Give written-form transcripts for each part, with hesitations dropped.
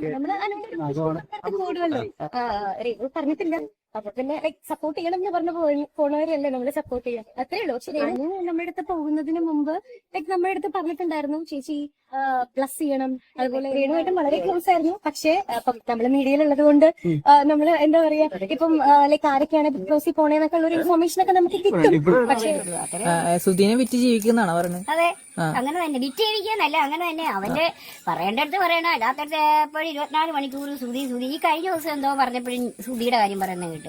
നമ്മള് കൂടുമല്ലോ. പറഞ്ഞിട്ടില്ല. അപ്പൊ പിന്നെ ലൈക് സപ്പോർട്ട് ചെയ്യണം എന്ന് പറഞ്ഞു പോണവരല്ലേ നമ്മള് സപ്പോർട്ട് ചെയ്യാം, അത്രേ ഉള്ളൂ. പക്ഷെ രേണു നമ്മുടെ അടുത്ത് പോകുന്നതിന് മുമ്പ് ലൈക് നമ്മുടെ അടുത്ത് പറഞ്ഞിട്ടുണ്ടായിരുന്നു ചേച്ചി പ്ലസ് ചെയ്യണം. അതുപോലെ രേണുവായിട്ടും വളരെ ക്ലോസ് ആയിരുന്നു. പക്ഷെ നമ്മള് മീഡിയയിലുള്ളത് കൊണ്ട് നമ്മള് എന്താ പറയാ, ഇപ്പം ലൈക് ആരൊക്കെയാണ് ബിഗ് ബോസിൽ പോണേന്നൊക്കെ ഉള്ള ഒരു ഇൻഫോർമേഷൻ ഒക്കെ നമുക്ക് കിട്ടും. പക്ഷേ സുധീനെ വിറ്റ് ജീവിക്കുന്നതാണോ പറഞ്ഞത്? അതെ, അങ്ങനെ തന്നെ വിറ്റ് ജീവിക്കാന്നല്ല, അങ്ങനെ തന്നെ അവന്റെ പറയേണ്ടടുത്ത് പറയണം. അല്ലാത്തടുത്ത് എപ്പോഴും 24 മണിക്കൂർ സുധി സുധി. ഈ കഴിഞ്ഞ ദിവസം എന്തോ പറഞ്ഞപ്പോഴും സുധിയുടെ കാര്യം പറയുന്നത് കേട്ട്.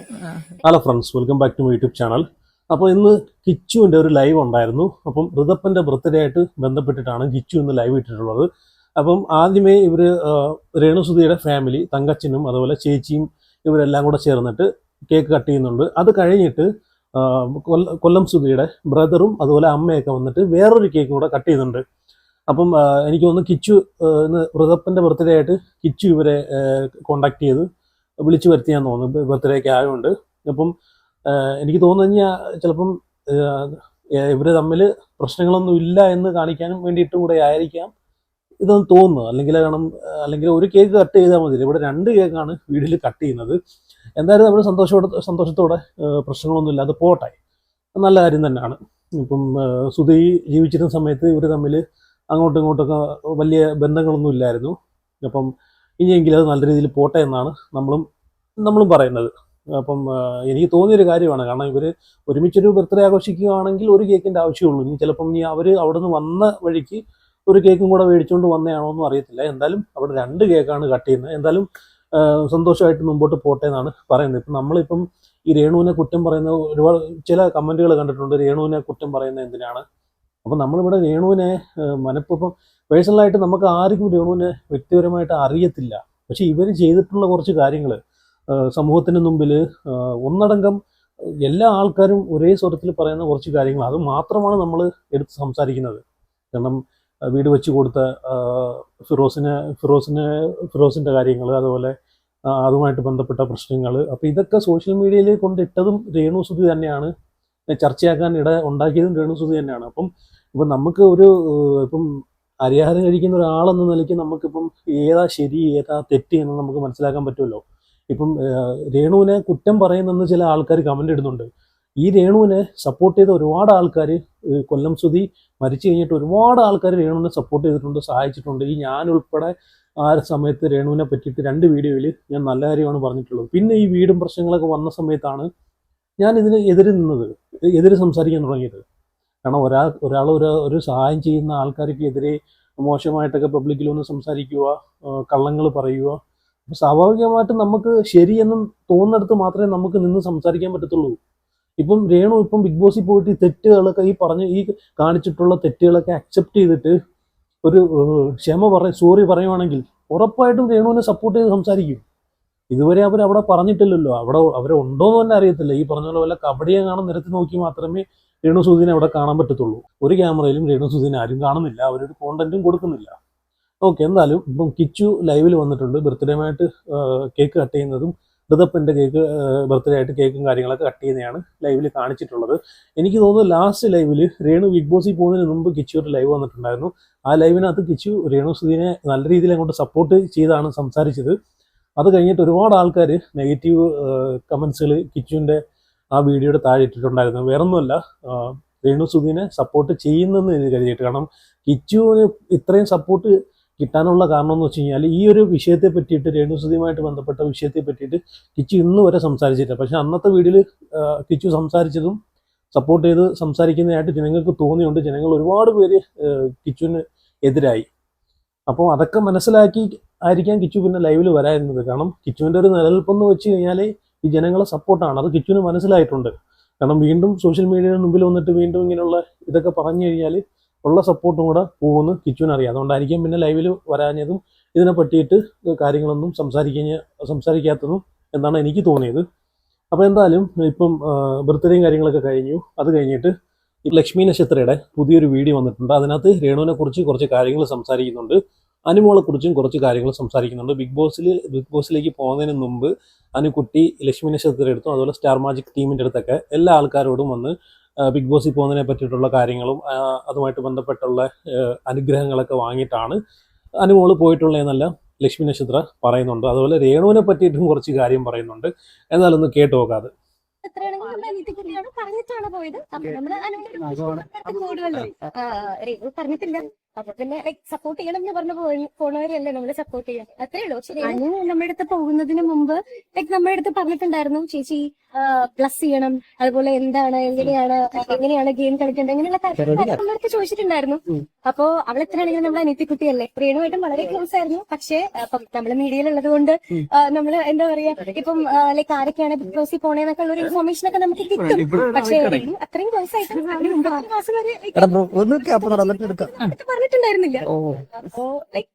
Hello friends, welcome back to my YouTube channel. അപ്പോൾ ഇന്ന് കിച്ചുവിൻ്റെ ഒരു ലൈവ് ഉണ്ടായിരുന്നു. അപ്പം ഋതപ്പൻ്റെ ബർത്ത്ഡേ ആയിട്ട് ബന്ധപ്പെട്ടിട്ടാണ് കിച്ചു ഇന്ന് ലൈവ് ഇട്ടിട്ടുള്ളത്. അപ്പം ആദ്യമേ ഇവർ രേണുസുധിയുടെ ഫാമിലി, തങ്കച്ചനും അതുപോലെ ചേച്ചിയും ഇവരെല്ലാം കൂടെ ചേർന്നിട്ട് കേക്ക് കട്ട് ചെയ്യുന്നുണ്ട്. അത് കഴിഞ്ഞിട്ട് കൊല്ലം സുധിയുടെ ബ്രദറും അതുപോലെ അമ്മയൊക്കെ വന്നിട്ട് വേറൊരു കേക്കും കൂടെ കട്ട് ചെയ്യുന്നുണ്ട്. അപ്പം എനിക്ക് തോന്നുന്നു കിച്ചു ഇന്ന് ഋതപ്പൻ്റെ ബർത്ത്ഡേ ആയിട്ട് കിച്ചു ഇവരെ കോണ്ടാക്ട് ചെയ്ത് വിളിച്ചു വരുത്തിയാന്ന് തോന്നുന്നു, ബർത്ത്ഡേക്ക് ആയതുകൊണ്ട്. അപ്പം എനിക്ക് തോന്നുന്നു കഴിഞ്ഞാൽ ചിലപ്പം ഇവർ തമ്മിൽ പ്രശ്നങ്ങളൊന്നും ഇല്ല എന്ന് കാണിക്കാനും വേണ്ടിയിട്ടും കൂടെ ആയിരിക്കാം ഇതൊന്നും തോന്നുന്നു. അല്ലെങ്കിൽ ഒരു കേക്ക് കട്ട് ചെയ്താൽ മതി. ഇവിടെ 2 കേക്കാണ് വീട്ടിൽ കട്ട് ചെയ്യുന്നത്. എന്തായാലും നമ്മൾ സന്തോഷത്തോടെ പ്രശ്നങ്ങളൊന്നും ഇല്ലാതെ പോട്ടെ, നല്ല കാര്യം തന്നെയാണ്. ഇപ്പം സുധി ജീവിച്ചിരുന്ന സമയത്ത് ഇവർ തമ്മിൽ അങ്ങോട്ടും ഇങ്ങോട്ടൊക്കെ വലിയ ബന്ധങ്ങളൊന്നും ഇല്ലായിരുന്നു. അപ്പം ഇനിയെങ്കിലും അത് നല്ല രീതിയിൽ പോട്ടെ എന്നാണ് നമ്മളും പറയുന്നത്. അപ്പം എനിക്ക് തോന്നിയൊരു കാര്യമാണ്. കാരണം ഇവർ ഒരുമിച്ചൊരു ബർത്ത്ഡേ ആഘോഷിക്കുകയാണെങ്കിൽ ഒരു കേക്കിൻ്റെ ആവശ്യമുള്ളൂ. ഇനി ചിലപ്പം അവർ അവിടെ നിന്ന് വന്ന വഴിക്ക് ഒരു കേക്കും കൂടെ മേടിച്ചുകൊണ്ട് വന്നതാണോ എന്നും അറിയത്തില്ല. എന്തായാലും അവിടെ 2 കേക്കാണ് കട്ട് ചെയ്യുന്നത്. എന്തായാലും സന്തോഷമായിട്ട് മുമ്പോട്ട് പോട്ടെ എന്നാണ് പറയുന്നത്. ഇപ്പം നമ്മളിപ്പം ഈ രേണുവിനെ കുറ്റം പറയുന്ന ഒരുപാട് ചില കമൻറ്റുകൾ കണ്ടിട്ടുണ്ട്. രേണുവിനെ കുറ്റം പറയുന്നത് എന്തിനാണ്? അപ്പം നമ്മളിവിടെ രേണുവിനെ മനഃപൂർവ്വം പേഴ്സണലായിട്ട് നമുക്ക് ആർക്കും രേണുവിനെ വ്യക്തിപരമായിട്ട് അറിയത്തില്ല. പക്ഷെ ഇവർ ചെയ്തിട്ടുള്ള കുറച്ച് കാര്യങ്ങൾ സമൂഹത്തിന് മുമ്പിൽ ഒന്നടങ്കം എല്ലാ ആൾക്കാരും ഒരേ സ്വരത്തിൽ പറയുന്ന കുറച്ച് കാര്യങ്ങൾ, അത് മാത്രമാണ് നമ്മൾ എടുത്ത് സംസാരിക്കുന്നത്. കാരണം വീട് വെച്ച് കൊടുത്ത ഫിറോസിൻ്റെ കാര്യങ്ങൾ, അതുപോലെ അതുമായിട്ട് ബന്ധപ്പെട്ട പ്രശ്നങ്ങൾ. അപ്പോൾ ഇതൊക്കെ സോഷ്യൽ മീഡിയയിൽ കൊണ്ടിട്ടതും രേണുസുധി തന്നെയാണ്, ചർച്ചയാക്കാൻ ഉണ്ടാക്കിയതും രേണുസുധി തന്നെയാണ്. ഇപ്പം നമുക്ക് ഇപ്പം അരിയാഹാരം കഴിക്കുന്ന ഒരാളെന്ന നിലയ്ക്ക് നമുക്കിപ്പം ഏതാ ശരി ഏതാ തെറ്റ് എന്ന് നമുക്ക് മനസ്സിലാക്കാൻ പറ്റുമല്ലോ. ഇപ്പം രേണുവിനെ കുറ്റം പറയുന്നെന്ന് ചില ആൾക്കാർ കമൻ്റ് ഇടുന്നുണ്ട്. ഈ രേണുവിനെ സപ്പോർട്ട് ചെയ്ത ഒരുപാട് ആൾക്കാർ, കൊല്ലം സുധി മരിച്ചു കഴിഞ്ഞിട്ട് ഒരുപാട് ആൾക്കാർ രേണുവിനെ സപ്പോർട്ട് ചെയ്തിട്ടുണ്ട്, സഹായിച്ചിട്ടുണ്ട്. ഞാൻ ഉൾപ്പെടെ ആ സമയത്ത് രേണുവിനെ പറ്റിയിട്ട് 2 വീഡിയോയിൽ ഞാൻ നല്ല കാര്യമാണ് പറഞ്ഞിട്ടുള്ളത്. പിന്നെ ഈ വീടും പ്രശ്നങ്ങളൊക്കെ വന്ന സമയത്താണ് ഞാൻ ഇതിന് എതിര് സംസാരിക്കാൻ തുടങ്ങിയത്. കാരണം ഒരാൾ ഒരു സഹായം ചെയ്യുന്ന ആൾക്കാർക്ക് എതിരെ മോശമായിട്ടൊക്കെ പബ്ലിക്കിൽ ഒന്ന് സംസാരിക്കുക, കള്ളങ്ങൾ പറയുക. അപ്പോൾ സ്വാഭാവികമായിട്ടും നമുക്ക് ശരിയെന്ന് തോന്നുന്നിടത്ത് മാത്രമേ നമുക്ക് നിന്ന് സംസാരിക്കാൻ പറ്റത്തുള്ളൂ. ഇപ്പം രേണു ബിഗ് ബോസിൽ പോയിട്ട് ഈ തെറ്റുകളൊക്കെ ഈ കാണിച്ചിട്ടുള്ള തെറ്റുകളൊക്കെ അക്സെപ്റ്റ് ചെയ്തിട്ട് ഒരു സോറി പറയുവാണെങ്കിൽ ഉറപ്പായിട്ടും രേണുവിനെ സപ്പോർട്ട് ചെയ്ത് സംസാരിക്കും. ഇതുവരെ അവിടെ പറഞ്ഞിട്ടില്ലല്ലോ. അവരെ ഉണ്ടോയെന്ന് തന്നെ അറിയത്തില്ല. ഈ പറഞ്ഞ പോലെ കബഡിയെ നിരത്തി നോക്കി മാത്രമേ രേണുസുധീനെ അവിടെ കാണാൻ പറ്റത്തുള്ളൂ. ഒരു ക്യാമറയിലും രേണുസുധീനെ ആരും കാണുന്നില്ല, അവരൊരു കോണ്ടന്റും കൊടുക്കുന്നില്ല. ഓക്കെ, എന്തായാലും ഇപ്പം കിച്ചു ലൈവിൽ വന്നിട്ടുണ്ട്. ബർത്ത്ഡേയുമായിട്ട് കേക്ക് കട്ട് ചെയ്യുന്നതും ഋതപ്പൻ്റെ ബർത്ത്ഡേ ആയിട്ട് കേക്കും കാര്യങ്ങളൊക്കെ കട്ട് ചെയ്യുന്നതാണ് ലൈവിൽ കാണിച്ചിട്ടുള്ളത്. എനിക്ക് തോന്നുന്നു ലാസ്റ്റ് ലൈവിൽ രേണു ബിഗ് ബോസിൽ പോകുന്നതിന് മുമ്പ് കിച്ചു ഒരു ലൈവ് വന്നിട്ടുണ്ടായിരുന്നു. ആ ലൈവിനകത്ത് കിച്ചു രേണുസുധീനെ നല്ല രീതിയിൽ അങ്ങോട്ട് സപ്പോർട്ട് ചെയ്താണ് സംസാരിച്ചത്. അത് കഴിഞ്ഞിട്ട് ഒരുപാട് ആൾക്കാർ നെഗറ്റീവ് കമൻസുകൾ കിച്ചുവിൻ്റെ ആ വീഡിയോയുടെ താഴെ ഇട്ടിട്ടുണ്ടായിരുന്നു. വേറൊന്നുമല്ല, രേണുസുധീനെ സപ്പോർട്ട് ചെയ്യുന്നെന്ന് കരുതിയിട്ട്. കാരണം കിച്ചുവിന് ഇത്രയും സപ്പോർട്ട് കിട്ടാനുള്ള കാരണം എന്ന് വെച്ച് കഴിഞ്ഞാൽ ഈ ഒരു വിഷയത്തെ പറ്റിയിട്ട്, രേണുസുധിയുമായിട്ട് ബന്ധപ്പെട്ട വിഷയത്തെ പറ്റിയിട്ട് കിച്ചു ഇന്ന് വരെ സംസാരിച്ചിട്ടില്ല. പക്ഷെ അന്നത്തെ വീഡിയോയിൽ കിച്ചു സംസാരിച്ചതും സപ്പോർട്ട് ചെയ്ത് സംസാരിക്കുന്നതായിട്ട് ജനങ്ങൾക്ക് തോന്നിയുണ്ട്. ജനങ്ങൾ ഒരുപാട് പേര് കിച്ചുവിന് എതിരായി. അപ്പോൾ അതൊക്കെ മനസ്സിലാക്കി ആയിരിക്കാം കിച്ചു പിന്നെ ലൈവിൽ വരായിരുന്നത്. കാരണം കിച്ചുവിൻ്റെ ഒരു നിലനിൽപ്പെന്ന് വെച്ച് കഴിഞ്ഞാൽ ഈ ജനങ്ങളെ സപ്പോർട്ടാണ്. അത് കിച്ചുവിന് മനസ്സിലായിട്ടുണ്ട്. കാരണം വീണ്ടും സോഷ്യൽ മീഡിയയുടെ മുമ്പിൽ വന്നിട്ട് വീണ്ടും ഇങ്ങനെയുള്ള ഇതൊക്കെ പറഞ്ഞു കഴിഞ്ഞാൽ ഉള്ള സപ്പോർട്ടും കൂടെ പോകുമെന്ന് കിച്ചുവിന് അറിയാം. അതുകൊണ്ടായിരിക്കും പിന്നെ ലൈവിൽ വരാഞ്ഞതും ഇതിനെ പറ്റിയിട്ട് കാര്യങ്ങളൊന്നും സംസാരിക്കാത്തതും എന്നാണ് എനിക്ക് തോന്നിയത്. അപ്പോൾ എന്തായാലും ഇപ്പം ബർത്ത്ഡേയും കാര്യങ്ങളൊക്കെ കഴിഞ്ഞു. അത് കഴിഞ്ഞിട്ട് ലക്ഷ്മി നക്ഷത്രയുടെ പുതിയൊരു വീഡിയോ വന്നിട്ടുണ്ട്. അതിനകത്ത് രേണുവിനെ കുറിച്ച് കുറച്ച് കാര്യങ്ങൾ സംസാരിക്കുന്നുണ്ട്, അനുമോളെ കുറിച്ചും കുറച്ച് കാര്യങ്ങൾ സംസാരിക്കുന്നുണ്ട്. ബിഗ് ബോസിലേക്ക് പോകുന്നതിന് മുമ്പ് അനുക്കുട്ടി ലക്ഷ്മി നക്ഷത്രയുടെ അടുത്തും അതുപോലെ സ്റ്റാർ മാജിക് ടീമിൻ്റെ അടുത്തൊക്കെ എല്ലാ ആൾക്കാരോടും വന്ന് ബിഗ് ബോസിൽ പോകുന്നതിനെ പറ്റിയിട്ടുള്ള കാര്യങ്ങളും അതുമായിട്ട് ബന്ധപ്പെട്ടുള്ള അനുഗ്രഹങ്ങളൊക്കെ വാങ്ങിയിട്ടാണ് അനുമോള് പോയിട്ടുള്ളതെന്നല്ല ലക്ഷ്മി നക്ഷത്ര പറയുന്നുണ്ട്. അതുപോലെ രേണുവിനെ പറ്റിയിട്ടും കുറച്ച് കാര്യം പറയുന്നുണ്ട്. എന്നാലൊന്ന് കേട്ട് നോക്കാതെ. എത്രയാണെങ്കിലും നമ്മുടെ അനിയത്തിക്കുട്ടിയാണ് പറഞ്ഞിട്ടാണ് പോയത്. അപ്പൊ നമ്മള് അനുകൂലം കൂടുമല്ലോ. രേണു പറഞ്ഞിട്ടില്ല. അപ്പൊ പിന്നെ സപ്പോർട്ട് ചെയ്യണം എന്ന് പറഞ്ഞു പോണവരല്ലേ നമ്മള് സപ്പോർട്ട് ചെയ്യാൻ. അത്രേ ഉള്ളൂ. പക്ഷെ അനു നമ്മുടെ അടുത്ത് പോകുന്നതിന് മുമ്പ് നമ്മുടെ അടുത്ത് പറഞ്ഞിട്ടുണ്ടായിരുന്നു, ചേച്ചി പ്ലസ് ചെയ്യണം, അതുപോലെ എന്താണ് എങ്ങനെയാണ് ഗെയിം കളിക്കേണ്ടത്, അങ്ങനെയുള്ള കാര്യങ്ങൾ നമ്മുടെ അടുത്ത് ചോദിച്ചിട്ടുണ്ടായിരുന്നു. അപ്പൊ അവൾ എത്രയാണെങ്കിലും നമ്മുടെ അനിയത്തിക്കുട്ടിയല്ലേ. രേണുവായിട്ടും വളരെ ക്ലോസ് ആയിരുന്നു. പക്ഷെ നമ്മള് മീഡിയയിലുള്ളത് കൊണ്ട് നമ്മള് എന്താ പറയാ, ഇപ്പം ലൈക്ക് ആരൊക്കെയാണ് ബിഗ് ബോസിൽ പോണേന്നൊക്കെ ഉള്ള ഒരു ഇൻഫോർമേഷൻ ഒക്കെ നമുക്ക് കിട്ടും. പക്ഷെ അത്രയും ക്ലോസ് ആയിട്ട് മുമ്പ് 6 മാസം വരെ പറഞ്ഞിട്ടുണ്ടായിരുന്നില്ല. അപ്പോ ലൈക്ക്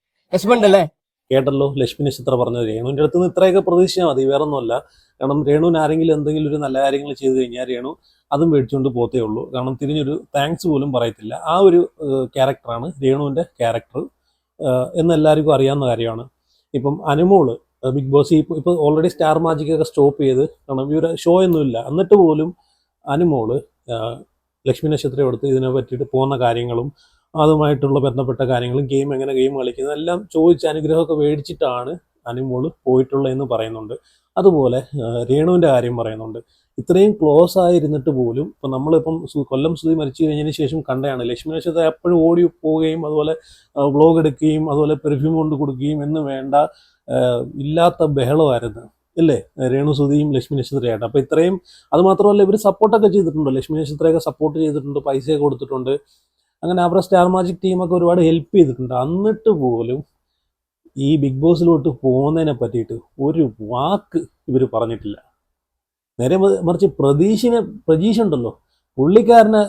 കേട്ടല്ലോ ലക്ഷ്മി നക്ഷത്ര പറഞ്ഞത്. രേണുവിൻ്റെ അടുത്ത് നിന്ന് ഇത്രയൊക്കെ പ്രതീക്ഷിച്ചാൽ മതി, വേറെ ഒന്നുമല്ല. കാരണം രേണുവിന് ആരെങ്കിലും എന്തെങ്കിലും ഒരു നല്ല കാര്യങ്ങൾ ചെയ്തു കഴിഞ്ഞാൽ രേണു അതും മേടിച്ചുകൊണ്ട് പോത്തേ ഉള്ളൂ. കാരണം തിരിഞ്ഞൊരു താങ്ക്സ് പോലും പറയത്തില്ല. ആ ഒരു ക്യാരക്ടറാണ് രേണുവിൻ്റെ ക്യാരക്ടർ എന്ന് എല്ലാവർക്കും അറിയാവുന്ന കാര്യമാണ്. ഇപ്പം അനുമോള് ബിഗ് ബോസ് ഇപ്പോൾ ഓൾറെഡി സ്റ്റാർ മാജിക്കൊക്കെ സ്റ്റോപ്പ് ചെയ്ത്, കാരണം ഇവർ ഷോ ഒന്നുമില്ല, എന്നിട്ട് പോലും അനുമോള് ലക്ഷ്മി നക്ഷത്രം എടുത്ത് ഇതിനെ പറ്റിയിട്ട് പോകുന്ന കാര്യങ്ങളും അതുമായിട്ടുള്ള ബന്ധപ്പെട്ട കാര്യങ്ങളും ഗെയിം കളിക്കുന്നത് എല്ലാം ചോദിച്ച് അനുഗ്രഹമൊക്കെ മേടിച്ചിട്ടാണ് അനുമോള് പോയിട്ടുള്ളതെന്ന് പറയുന്നുണ്ട്. അതുപോലെ രേണുവിൻ്റെ കാര്യം പറയുന്നുണ്ട്. ഇത്രയും ക്ലോസ് ആയിരുന്നിട്ട് പോലും ഇപ്പം നമ്മളിപ്പം കൊല്ലം സുധി മരിച്ചു കഴിഞ്ഞതിന് ശേഷം കണ്ടതാണ് ലക്ഷ്മി നക്ഷത്രം എപ്പോഴും ഓടി പോവുകയും അതുപോലെ വ്ളോഗ് എടുക്കുകയും അതുപോലെ പെർഫ്യൂം കൊണ്ട് കൊടുക്കുകയും എന്ന് വേണ്ട ഇല്ലാത്ത ബഹളമായിരുന്നു അല്ലേ രേണു സുധിയും ലക്ഷ്മി നക്ഷത്രയായിട്ട്. അപ്പോൾ ഇത്രയും അതുമാത്രമല്ല, ഇവർ സപ്പോർട്ടൊക്കെ ചെയ്തിട്ടുണ്ട്, ലക്ഷ്മി നക്ഷത്രയൊക്കെ സപ്പോർട്ട് ചെയ്തിട്ടുണ്ട്, പൈസയൊക്കെ കൊടുത്തിട്ടുണ്ട്. അങ്ങനെ അവരുടെ സ്റ്റാർ മാജിക് ടീമൊക്കെ ഒരുപാട് ഹെൽപ്പ് ചെയ്തിട്ടുണ്ട്. എന്നിട്ട് പോലും ഈ ബിഗ് ബോസിലോട്ട് പോകുന്നതിനെ പറ്റിയിട്ട് ഒരു വാക്ക് ഇവർ പറഞ്ഞിട്ടില്ല. നേരെ മറിച്ച് പ്രതീക്ഷ ഉണ്ടല്ലോ, പുള്ളിക്കാരനെ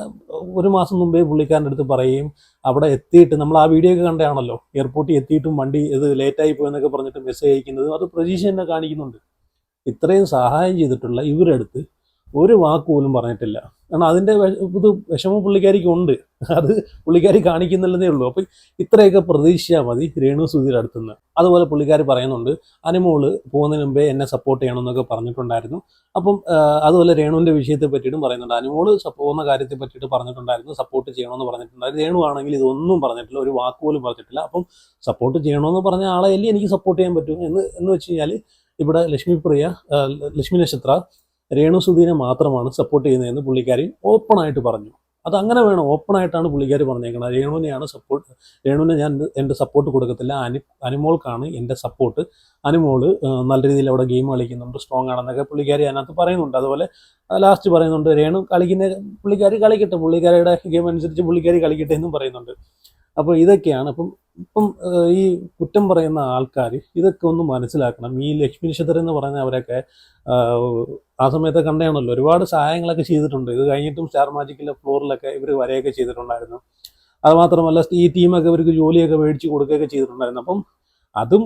ഒരു മാസം മുമ്പേ പുള്ളിക്കാരൻ്റെ അടുത്ത് പറയുകയും അവിടെ എത്തിയിട്ട് നമ്മൾ ആ വീഡിയോ ഒക്കെ കണ്ടാണല്ലോ, എയർപോർട്ടിൽ എത്തിയിട്ടും വണ്ടി ഇത് ലേറ്റായി പോയെന്നൊക്കെ പറഞ്ഞിട്ട് മെസ്സേജ് അയക്കുന്നതും അത് പ്രതീക്ഷ തന്നെ കാണിക്കുന്നുണ്ട്. ഇത്രയും സഹായം ചെയ്തിട്ടുള്ള ഇവരടുത്ത് ഒരു വാക്ക് പോലും പറഞ്ഞിട്ടില്ല. കാരണം അതിൻ്റെ ഇത് വിഷമം പുള്ളിക്കാരിക്ക് ഉണ്ട്, അത് പുള്ളിക്കാരി കാണിക്കുന്നില്ലെന്നേ ഉള്ളൂ. അപ്പം ഇത്രയൊക്കെ പ്രതീക്ഷിച്ചാൽ മതി രേണു സുധിയുടെ അടുത്തുനിന്ന്. അതുപോലെ പുള്ളിക്കാരി പറയുന്നുണ്ട്, അനുമോള് പോകുന്നതിന് മുമ്പേ എന്നെ സപ്പോർട്ട് ചെയ്യണമെന്നൊക്കെ പറഞ്ഞിട്ടുണ്ടായിരുന്നു. അപ്പം അതുപോലെ രേണുവിൻ്റെ വിഷയത്തെ പറ്റിയിട്ടും പറയുന്നുണ്ട്. അനുമോള് പോകുന്ന കാര്യത്തെ പറ്റിയിട്ട് പറഞ്ഞിട്ടുണ്ടായിരുന്നു, സപ്പോർട്ട് ചെയ്യണമെന്ന് പറഞ്ഞിട്ടുണ്ടായിരുന്നു. രേണു ആണെങ്കിൽ ഇതൊന്നും പറഞ്ഞിട്ടില്ല, ഒരു വാക്ക് പോലും പറഞ്ഞിട്ടില്ല. അപ്പം സപ്പോർട്ട് ചെയ്യണമെന്ന് പറഞ്ഞ ആളെയല്ലേ എനിക്ക് സപ്പോർട്ട് ചെയ്യാൻ പറ്റും എന്ന് വെച്ച് കഴിഞ്ഞാൽ ഇവിടെ ലക്ഷ്മി നക്ഷത്ര രേണു സുധീനെ മാത്രമാണ് സപ്പോർട്ട് ചെയ്യുന്നതെന്ന് പുള്ളിക്കാരി ഓപ്പണായിട്ട് പറഞ്ഞു. അതങ്ങനെ വേണം, ഓപ്പണായിട്ടാണ് പുള്ളിക്കാരി പറഞ്ഞേക്കുന്നത്. രേണുവിനെ ഞാൻ എൻ്റെ സപ്പോർട്ട് കൊടുക്കത്തില്ല, അനുമോൾക്കാണ് എൻ്റെ സപ്പോർട്ട്, അനുമോള് നല്ല രീതിയിൽ അവിടെ ഗെയിം കളിക്കുന്നുണ്ട്, സ്ട്രോങ് ആണെന്നൊക്കെ പുള്ളിക്കാരി അതിനകത്ത് പറയുന്നുണ്ട്. അതുപോലെ ലാസ്റ്റ് പറയുന്നുണ്ട്, രേണു പുള്ളിക്കാരി കളിക്കട്ടെ, പുള്ളിക്കാരിയുടെ ഗെയിം അനുസരിച്ച് പുള്ളിക്കാരി കളിക്കട്ടെ എന്നും പറയുന്നുണ്ട്. അപ്പോൾ ഇതൊക്കെയാണ്. ഇപ്പം ഈ കുറ്റം പറയുന്ന ആൾക്കാർ ഇതൊക്കെ ഒന്ന് മനസ്സിലാക്കണം. ഈ ലക്ഷ്മി നക്ഷത്രം എന്ന് പറയുന്ന അവരൊക്കെ ആ സമയത്ത് കണ്ടാണല്ലോ, ഒരുപാട് സഹായങ്ങളൊക്കെ ചെയ്തിട്ടുണ്ട്. ഇത് കഴിഞ്ഞിട്ടും സ്റ്റാർ മാജിക്കിലെ ഫ്ലോറിലൊക്കെ ഇവർ വരെയൊക്കെ ചെയ്തിട്ടുണ്ടായിരുന്നു. അതുമാത്രമല്ല ഈ ടീമൊക്കെ ഇവർക്ക് ജോലിയൊക്കെ മേടിച്ച് കൊടുക്കുകയൊക്കെ ചെയ്തിട്ടുണ്ടായിരുന്നു. അപ്പം അതും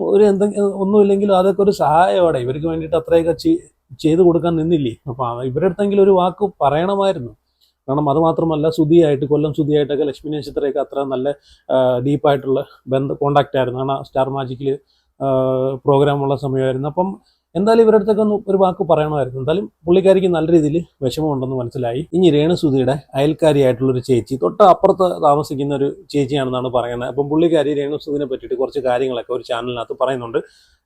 ഒന്നുമില്ലെങ്കിലും അതൊക്കെ ഒരു സഹായമാണ്. ഇവർക്ക് വേണ്ടിയിട്ട് അത്രയൊക്കെ ചെയ്ത് കൊടുക്കാൻ നിന്നില്ലേ. അപ്പം ഇവരുടെ അടുത്തെങ്കിലും ഒരു വാക്ക് പറയണമായിരുന്നു. കാരണം അതുമാത്രമല്ല, കൊല്ലം സുധിയായിട്ടൊക്കെ ലക്ഷ്മി നക്ഷത്രയൊക്കെ അത്ര നല്ല ഡീപ്പായിട്ടുള്ള കോണ്ടാക്റ്റ് ആയിരുന്നു. കാരണം സ്റ്റാർ മാജിക്കിൽ പ്രോഗ്രാമുള്ള സമയമായിരുന്നു. അപ്പം എന്തായാലും ഇവരുടെ അടുത്തൊക്കെ ഒന്ന് ഒരു വാക്ക് പറയണമായിരുന്നു. എന്തായാലും പുള്ളിക്കാരിക്ക് നല്ല രീതിയിൽ വിഷമമുണ്ടെന്ന് മനസ്സിലായി. ഇനി രേണു സുധിയുടെ അയൽക്കാരിയായിട്ടുള്ളൊരു ചേച്ചി, തൊട്ട് അപ്പുറത്ത് താമസിക്കുന്ന ഒരു ചേച്ചിയാണെന്നാണ് പറയുന്നത്. അപ്പം പുള്ളിക്കാരി രേണു സുധിനെ പറ്റിയിട്ട് കുറച്ച് കാര്യങ്ങളൊക്കെ ഒരു ചാനലിനകത്ത് പറയുന്നുണ്ട്.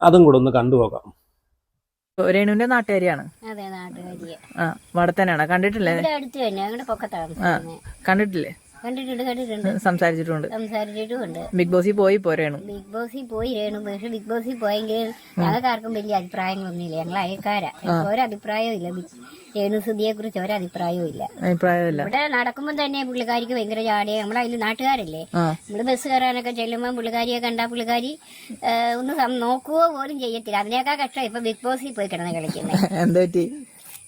അതും കൂടെ ഒന്ന് കണ്ടുപോകാം. രേണുവിന്റെ നാട്ടുകാരിയാണ്. അതെ, നാട്ടുകാരിയെ. വടത്തനാണ്. കണ്ടിട്ടില്ലേ? അടുത്ത് തന്നെ, ഞങ്ങളുടെ പൊക്കത്താണ്. കണ്ടിട്ടില്ലേ? കണ്ടിട്ടുണ്ട്. സംസാരിച്ചിട്ടുണ്ട്. ബിഗ് ബോസിൽ പോയി രേണു. ബിഗ് ബോസിൽ പോയി രേണു. പക്ഷെ ബിഗ് ബോസിൽ പോയെങ്കിൽ ഞങ്ങൾക്ക് ആർക്കും വലിയ അഭിപ്രായങ്ങളൊന്നുമില്ല. ഞങ്ങൾ അയൽക്കാരാ, ഒരഭിപ്രായവും ഇല്ല. രേണു സുധിയെ കുറിച്ച് ഒരഭിപ്രായവും ഇല്ല. ഇവിടെ നടക്കുമ്പോൾ തന്നെ പുള്ളിക്കാരിക്ക് ഭയങ്കര ജാടിയ. നമ്മളതിൽ നാട്ടുകാരല്ലേ, നമ്മള് ബസ് കയറാനൊക്കെ ചെല്ലുമ്പോൾ പുള്ളിക്കാരിയെ കണ്ടാ പുള്ളിക്കാരി ഒന്ന് നോക്കുകയോ പോലും ചെയ്യത്തില്ല. അതിനേക്കാൾ കഷ്ടം ഇപ്പൊ ബിഗ് ബോസിൽ പോയി കിടന്ന് കളിക്കുന്നത്.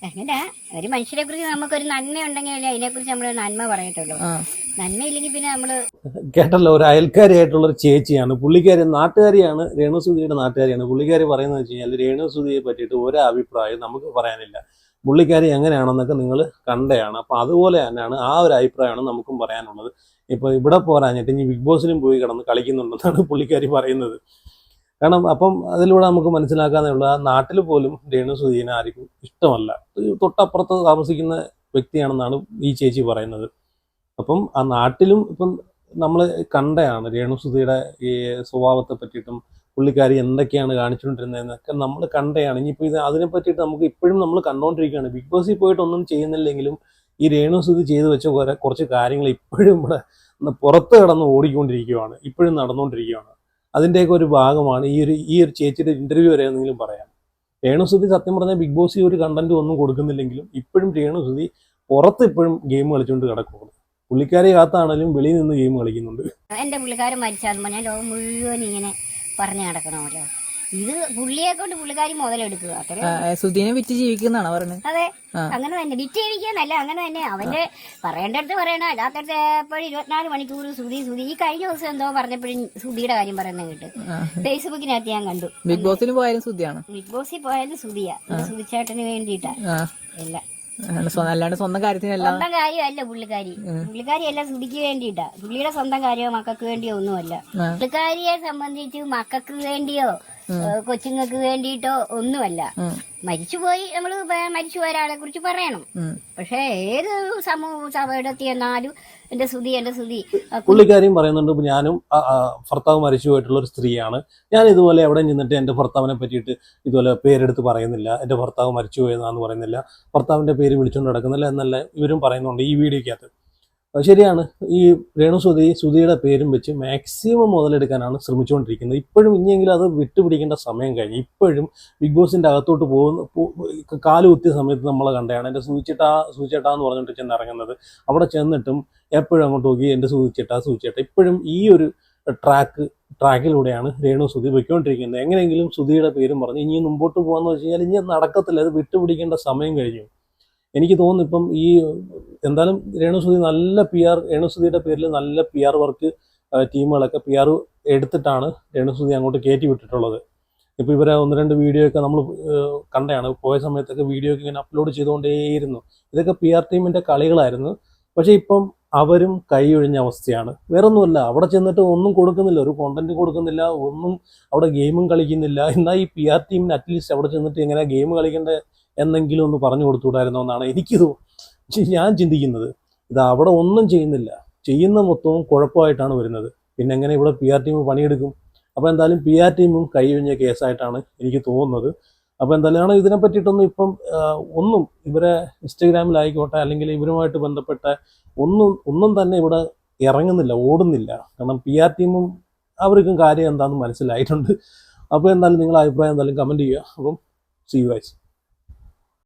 അങ്ങനെ ഒരു മനുഷ്യരെ കുറിച്ച് നമുക്കൊരു നന്മ ഉണ്ടെങ്കിൽ അതിനെക്കുറിച്ച് നമ്മൾ നന്മ പറയത്തുള്ളൂ. നന്മ ഇല്ലെങ്കിൽ പിന്നെ നമ്മള് കേട്ടല്ലോ, ഒരു അയൽക്കാരിയായിട്ടുള്ള ഒരു ചേച്ചിയാണ് പുള്ളിക്കാരി. നാട്ടുകാരിയാണ്, രേണു സുധിയുടെ നാട്ടുകാരിയാണ്. പുള്ളിക്കാരി പറയുന്നത് വെച്ച് കഴിഞ്ഞാൽ രേണു സുധിയെ പറ്റിയിട്ട് ഒരു അഭിപ്രായം നമുക്ക് പറയാനില്ല. പുള്ളിക്കാരി എങ്ങനെയാണെന്നൊക്കെ നിങ്ങൾ കണ്ടതാണ്. അപ്പം അതുപോലെ തന്നെയാണ് ആ ഒരു അഭിപ്രായമാണ് നമുക്കും പറയാനുള്ളത്. ഇപ്പോൾ ഇവിടെ പോരാഞ്ഞിട്ട് ഇനി ബിഗ് ബോസിലും പോയി കിടന്ന് കളിക്കുന്നുണ്ടെന്നാണ് പുള്ളിക്കാരി പറയുന്നത്. കാരണം അപ്പം അതിലൂടെ നമുക്ക് മനസ്സിലാക്കാനുള്ള ആ നാട്ടിൽ പോലും രേണു സുധീനെ ആർക്കും ഇഷ്ടമല്ല. തൊട്ടപ്പുറത്ത് താമസിക്കുന്ന വ്യക്തിയാണെന്നാണ് ഈ ചേച്ചി പറയുന്നത്. അപ്പം ആ നാട്ടിലും ഇപ്പം നമ്മൾ കണ്ടതാണ് രേണു സുധിയുടെ ഈ സ്വഭാവത്തെ പറ്റിയിട്ടും പുള്ളിക്കാരി എന്തൊക്കെയാണ് കാണിച്ചുകൊണ്ടിരുന്നതെന്നൊക്കെ നമ്മൾ കണ്ടതാണ്. ഇനിയിപ്പോൾ ഇത് അതിനെ പറ്റിയിട്ട് നമുക്ക് ഇപ്പോഴും നമ്മൾ കണ്ടുകൊണ്ടിരിക്കുകയാണ്. ബിഗ് ബോസിൽ പോയിട്ട് ഒന്നും ചെയ്യുന്നില്ലെങ്കിലും ഈ രേണുസുതി ചെയ്തു വെച്ച കുറച്ച് കാര്യങ്ങൾ ഇപ്പോഴും ഇവിടെ പുറത്ത് കിടന്ന് ഓടിക്കൊണ്ടിരിക്കുകയാണ്, ഇപ്പോഴും നടന്നുകൊണ്ടിരിക്കുകയാണ്. അതിൻ്റെയൊക്കെ ഒരു ഭാഗമാണ് ഈ ഒരു ചേച്ചിയുടെ ഇൻ്റർവ്യൂ വരെ എന്തെങ്കിലും പറയാം. രേണുസുതി സത്യം പറഞ്ഞാൽ ബിഗ് ബോസിൽ ഒരു കണ്ടന്റ് ഒന്നും കൊടുക്കുന്നില്ലെങ്കിലും ഇപ്പോഴും രേണുസുതി പുറത്ത് ഇപ്പോഴും ഗെയിം കളിച്ചുകൊണ്ട് കിടക്കുകയാണ്. പുള്ളിക്കാരി കാത്താണെങ്കിലും വെളിയിൽ നിന്ന് ഗെയിം കളിക്കുന്നുണ്ട്. എന്റെ പുള്ളിക്കാരൻ മരിച്ചാൽ ഞാൻ ലോകം മുഴുവൻ ഇങ്ങനെ പറഞ്ഞു നടക്കണമല്ലോ. ഇത് പുള്ളിയെ കൊണ്ട് പുള്ളിക്കാരി മുതലെടുക്കുക അത്ര. സുധീനെ വിറ്റ് ജീവിക്കുന്നതാണോ പറഞ്ഞത്? അതെ, അങ്ങനെ തന്നെ വിറ്റ് ജീവിക്കാന്നല്ല, അങ്ങനെ തന്നെ അവന്റെ പറയേണ്ടടുത്ത് പറയണം. അല്ലാത്തടുത്ത് എപ്പോഴും 24 മണിക്കൂർ സുധി. ഈ കഴിഞ്ഞ ദിവസം എന്തോ പറഞ്ഞപ്പോഴും സുധിയുടെ കാര്യം പറയുന്നത് കേട്ട് ഫേസ്ബുക്കിനകത്ത് ഞാൻ കണ്ടു. ബിഗ് ബോസിൽ പോയാലും സുധിയാണ്. ബിഗ് ബോസിൽ പോയാലും സുധിയാ, സുധിച്ചേട്ടന് വേണ്ടിയിട്ടാ എല്ലാം. അല്ലാണ്ട് സ്വന്തം കാര്യത്തിനല്ല. സ്വന്തം കാര്യമല്ല പുള്ളിക്കാരി എല്ലാം സുധിക്ക് വേണ്ടിയിട്ടാ. പുള്ളിയുടെ സ്വന്തം കാര്യമോ മക്കൾക്ക് വേണ്ടിയോ ഒന്നുമല്ല. പുള്ളിക്കാരിയെ സംബന്ധിച്ച് മക്കൾക്ക് വേണ്ടിയോ കൊച്ചുങ്ങൾക്ക് വേണ്ടിയിട്ടോ ഒന്നുമല്ല. മരിച്ചുപോയി, നമ്മള് മരിച്ചുപോയ ഒരാളെ കുറിച്ച് പറയണം. പക്ഷെ ഏത് സമൂഹത്തിൽ എന്നാലും എന്റെ സുധി പുള്ളിക്കാരിയും പറയുന്നുണ്ട്, ഞാനും ഭർത്താവ് മരിച്ചു പോയിട്ടുള്ള ഒരു സ്ത്രീയാണ്. ഞാൻ ഇതുപോലെ എവിടെ നിന്നിട്ട് എന്റെ ഭർത്താവിനെ പറ്റിയിട്ട് ഇതുപോലെ പേരെടുത്ത് പറയുന്നില്ല, എന്റെ ഭർത്താവ് മരിച്ചു പോയതാന്ന് പറയുന്നില്ല, ഭർത്താവിന്റെ പേര് വിളിച്ചുകൊണ്ട് നടക്കുന്നില്ല എന്നല്ല ഇവരും പറയുന്നുണ്ട് ഈ വീഡിയോക്കകത്ത്. ശരിയാണ്. ഈ സുധിയുടെ പേരും വെച്ച് മാക്സിമം മുതലെടുക്കാനാണ് ശ്രമിച്ചുകൊണ്ടിരിക്കുന്നത്. ഇപ്പോഴും ഇനിയെങ്കിലും അത് വിട്ടുപിടിക്കേണ്ട സമയം കഴിഞ്ഞു. ഇപ്പോഴും ബിഗ് ബോസിന്റെ അകത്തോട്ട് കാലുകുത്തിയ സമയത്ത് നമ്മളെ കണ്ടതാണ് എൻ്റെ സൂചിച്ചേട്ടാ എന്ന് പറഞ്ഞിട്ട് ചെന്ന് ഇറങ്ങുന്നത്. അവിടെ ചെന്നിട്ടും എപ്പോഴും അങ്ങോട്ട് നോക്കി എൻ്റെ സൂചിച്ചേട്ടാ. ഇപ്പോഴും ഈ ഒരു ട്രാക്കിലൂടെയാണ് സുധി പൊയ്ക്കൊണ്ടിരിക്കുന്നത്. എങ്ങനെയെങ്കിലും സുധിയുടെ പേരും പറഞ്ഞ് ഇനി മുമ്പോട്ട് പോകാന്ന് വെച്ച് കഴിഞ്ഞാൽ ഇനി നടക്കത്തില്ല. അത് വിട്ടുപിടിക്കേണ്ട സമയം കഴിഞ്ഞു. എനിക്ക് തോന്നുന്നു ഇപ്പം ഈ എന്തായാലും രേണുസുതി നല്ല രേണുസുതിയുടെ പേരിൽ നല്ല PR വർക്ക് ടീമുകളൊക്കെ PR എടുത്തിട്ടാണ് രേണുസുതി അങ്ങോട്ട് കയറ്റി വിട്ടിട്ടുള്ളത്. ഇപ്പോൾ ഇവരെ 1-2 വീഡിയോ ഒക്കെ നമ്മൾ കണ്ടതാണ്. പോയ സമയത്തൊക്കെ വീഡിയോ ഒക്കെ ഇങ്ങനെ അപ്ലോഡ് ചെയ്തുകൊണ്ടേയിരുന്നു. ഇതൊക്കെ PR ടീമിൻ്റെ കളികളായിരുന്നു. പക്ഷേ ഇപ്പം അവരും കൈയൊഴിഞ്ഞ അവസ്ഥയാണ്. വേറൊന്നുമല്ല, അവിടെ ചെന്നിട്ട് ഒന്നും കൊടുക്കുന്നില്ല, ഒരു കോണ്ടന്റ് കൊടുക്കുന്നില്ല, ഒന്നും അവിടെ ഗെയിമും കളിക്കുന്നില്ല. എന്നാൽ ഈ PR ടീമിന് അറ്റ്ലീസ്റ്റ് അവിടെ ചെന്നിട്ട് എങ്ങനെ ഗെയിം കളിക്കേണ്ട എന്നെങ്കിലും ഒന്ന് പറഞ്ഞു കൊടുത്തുകൂടായിരുന്നോ എന്നാണ് ഞാൻ ചിന്തിക്കുന്നത്. ഇത് അവിടെ ഒന്നും ചെയ്യുന്നില്ല, ചെയ്യുന്ന മൊത്തവും കുഴപ്പമായിട്ടാണ് വരുന്നത്. പിന്നെ എങ്ങനെ ഇവിടെ PR ടീം പണിയെടുക്കും? അപ്പോൾ എന്തായാലും PR ടീമും കൈയൊഴിഞ്ഞ കേസായിട്ടാണ് എനിക്ക് തോന്നുന്നത്. അപ്പോൾ എന്തായാലും ഇതിനെ പറ്റിയിട്ടൊന്നും ഇപ്പം ഒന്നും ഇവരെ ഇൻസ്റ്റഗ്രാമിലായിക്കോട്ടെ അല്ലെങ്കിൽ ഇവരുമായിട്ട് ബന്ധപ്പെട്ട ഒന്നും തന്നെ ഇവിടെ ഇറങ്ങുന്നില്ല, ഓടുന്നില്ല. കാരണം PR ടീമും അവർക്കും കാര്യം എന്താണെന്ന് മനസ്സിലായിട്ടുണ്ട്. അപ്പോൾ എന്തായാലും നിങ്ങളുടെ അഭിപ്രായം എന്തായാലും കമൻറ്റ് ചെയ്യുക. അപ്പം see you guys.